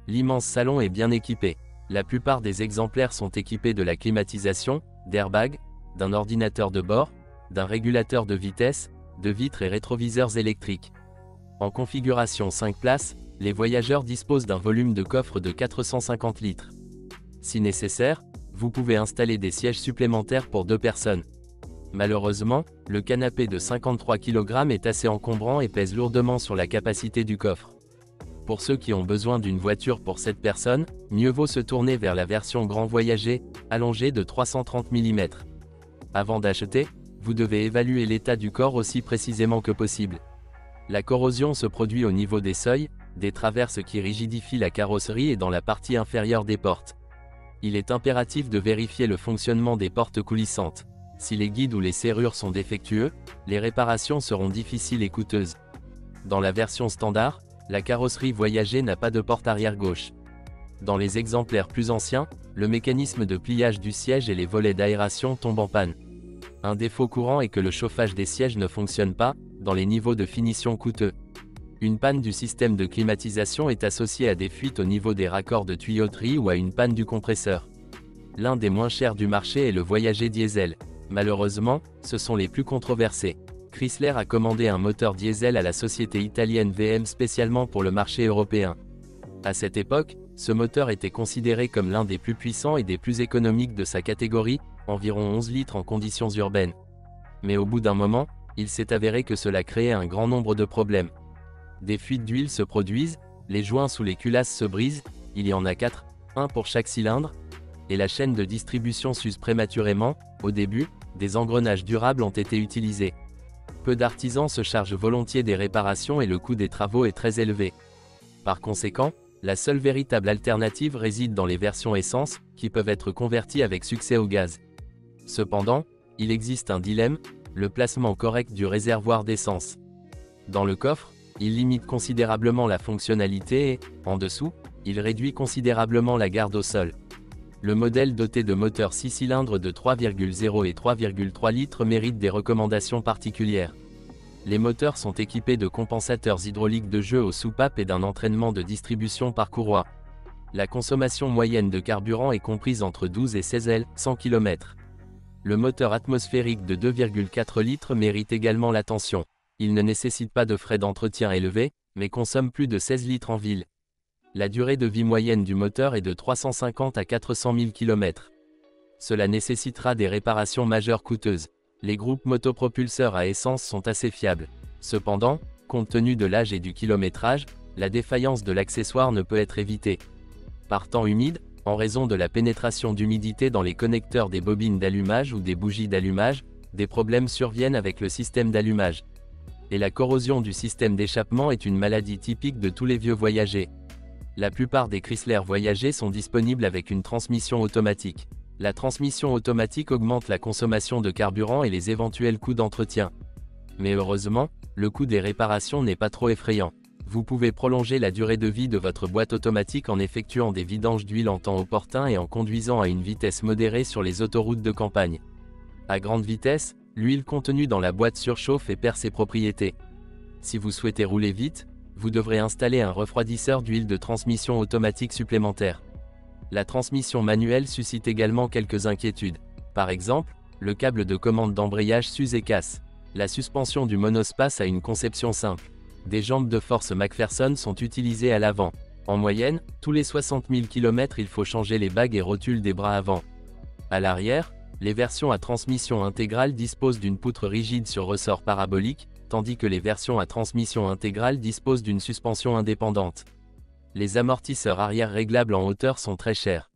L'immense salon est bien équipé. La plupart des exemplaires sont équipés de la climatisation, d'airbags, d'un ordinateur de bord, d'un régulateur de vitesse, de vitres et rétroviseurs électriques. En configuration 5 places, les voyageurs disposent d'un volume de coffre de 450 litres. Si nécessaire, vous pouvez installer des sièges supplémentaires pour 2 personnes. Malheureusement, le canapé de 53 kg est assez encombrant et pèse lourdement sur la capacité du coffre. Pour ceux qui ont besoin d'une voiture pour 7 personnes, mieux vaut se tourner vers la version Grand Voyager, allongée de 330 mm. Avant d'acheter, vous devez évaluer l'état du corps aussi précisément que possible. La corrosion se produit au niveau des seuils, des traverses qui rigidifient la carrosserie et dans la partie inférieure des portes. Il est impératif de vérifier le fonctionnement des portes coulissantes. Si les guides ou les serrures sont défectueux, les réparations seront difficiles et coûteuses. Dans la version standard, la carrosserie Voyager n'a pas de porte arrière gauche. Dans les exemplaires plus anciens, le mécanisme de pliage du siège et les volets d'aération tombent en panne. Un défaut courant est que le chauffage des sièges ne fonctionne pas, dans les niveaux de finition coûteux. Une panne du système de climatisation est associée à des fuites au niveau des raccords de tuyauterie ou à une panne du compresseur. L'un des moins chers du marché est le Voyager diesel. Malheureusement, ce sont les plus controversés. Chrysler a commandé un moteur diesel à la société italienne VM spécialement pour le marché européen. À cette époque, ce moteur était considéré comme l'un des plus puissants et des plus économiques de sa catégorie, environ 11 litres en conditions urbaines. Mais au bout d'un moment, il s'est avéré que cela créait un grand nombre de problèmes. Des fuites d'huile se produisent, les joints sous les culasses se brisent, il y en a 4, un pour chaque cylindre, et la chaîne de distribution s'use prématurément. Au début, des engrenages durables ont été utilisés. Peu d'artisans se chargent volontiers des réparations et le coût des travaux est très élevé. Par conséquent, la seule véritable alternative réside dans les versions essence, qui peuvent être converties avec succès au gaz. Cependant, il existe un dilemme, le placement correct du réservoir d'essence. Dans le coffre, il limite considérablement la fonctionnalité et, en dessous, il réduit considérablement la garde au sol. Le modèle doté de moteurs 6 cylindres de 3,0 et 3,3 litres mérite des recommandations particulières. Les moteurs sont équipés de compensateurs hydrauliques de jeu aux soupapes et d'un entraînement de distribution par courroie. La consommation moyenne de carburant est comprise entre 12 et 16 L, 100 km. Le moteur atmosphérique de 2,4 litres mérite également l'attention. Il ne nécessite pas de frais d'entretien élevés, mais consomme plus de 16 litres en ville. La durée de vie moyenne du moteur est de 350 à 400 000 km. Cela nécessitera des réparations majeures coûteuses. Les groupes motopropulseurs à essence sont assez fiables. Cependant, compte tenu de l'âge et du kilométrage, la défaillance de l'accessoire ne peut être évitée. Par temps humide, en raison de la pénétration d'humidité dans les connecteurs des bobines d'allumage ou des bougies d'allumage, des problèmes surviennent avec le système d'allumage. Et la corrosion du système d'échappement est une maladie typique de tous les vieux Voyagers. La plupart des Chrysler Voyager sont disponibles avec une transmission automatique. La transmission automatique augmente la consommation de carburant et les éventuels coûts d'entretien. Mais heureusement, le coût des réparations n'est pas trop effrayant. Vous pouvez prolonger la durée de vie de votre boîte automatique en effectuant des vidanges d'huile en temps opportun et en conduisant à une vitesse modérée sur les autoroutes de campagne. À grande vitesse, l'huile contenue dans la boîte surchauffe et perd ses propriétés. Si vous souhaitez rouler vite, vous devrez installer un refroidisseur d'huile de transmission automatique supplémentaire. La transmission manuelle suscite également quelques inquiétudes. Par exemple, le câble de commande d'embrayage s'use et casse. La suspension du monospace a une conception simple. Des jambes de force McPherson sont utilisées à l'avant. En moyenne, tous les 60 000 km il faut changer les bagues et rotules des bras avant. À l'arrière, les versions à transmission intégrale disposent d'une poutre rigide sur ressort parabolique, tandis que les versions à transmission intégrale disposent d'une suspension indépendante. Les amortisseurs arrière réglables en hauteur sont très chers.